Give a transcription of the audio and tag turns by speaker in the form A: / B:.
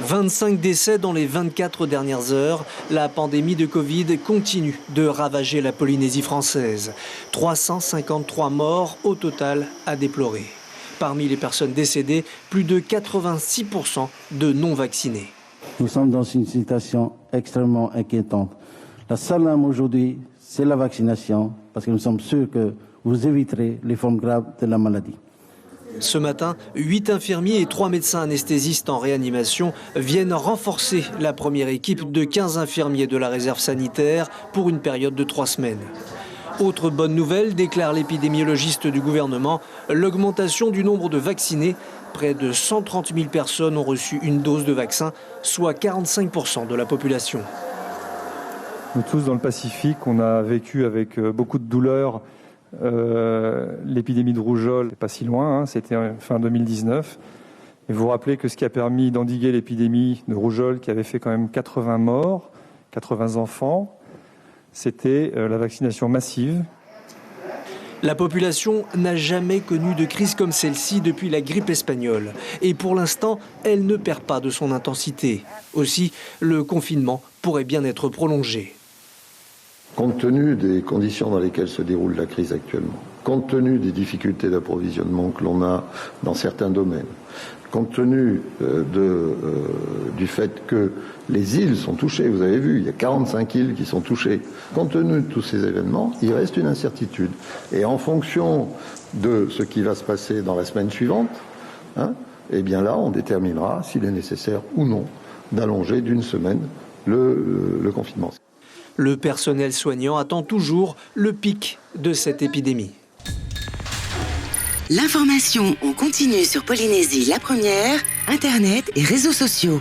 A: 25 décès dans les 24 dernières heures. La pandémie de Covid continue de ravager la Polynésie française. 353 morts au total à déplorer. Parmi les personnes décédées, plus de 86% de non-vaccinés.
B: Nous sommes dans une situation extrêmement inquiétante. La seule arme aujourd'hui, c'est la vaccination, parce que nous sommes sûrs que vous éviterez les formes graves de la maladie.
A: Ce matin, 8 infirmiers et 3 médecins anesthésistes en réanimation viennent renforcer la première équipe de 15 infirmiers de la réserve sanitaire pour une période de 3 semaines. Autre bonne nouvelle, déclare l'épidémiologiste du gouvernement, l'augmentation du nombre de vaccinés. Près de 130 000 personnes ont reçu une dose de vaccin, soit 45% de la population.
C: Nous tous dans le Pacifique, on a vécu avec beaucoup de douleur l'épidémie de rougeole, c'est pas si loin, c'était fin 2019. Et vous vous rappelez que ce qui a permis d'endiguer l'épidémie de rougeole, qui avait fait quand même 80 morts, 80 enfants, c'était la vaccination massive.
A: La population n'a jamais connu de crise comme celle-ci depuis la grippe espagnole. Et pour l'instant, elle ne perd pas de son intensité. Aussi, le confinement pourrait bien être prolongé.
D: Compte tenu des conditions dans lesquelles se déroule la crise actuellement, compte tenu des d'approvisionnement que l'on a dans certains domaines, compte tenu du fait que les îles sont touchées, vous avez vu, il y a 45 îles qui sont touchées. Compte tenu de tous ces événements, il reste une incertitude. Et en fonction de ce qui va se passer dans la semaine suivante, eh bien là, on déterminera s'il est nécessaire ou non d'allonger d'une semaine le confinement.
A: Le personnel soignant attend toujours le pic de cette épidémie.
E: L'information en continu sur Polynésie la première, Internet et réseaux sociaux.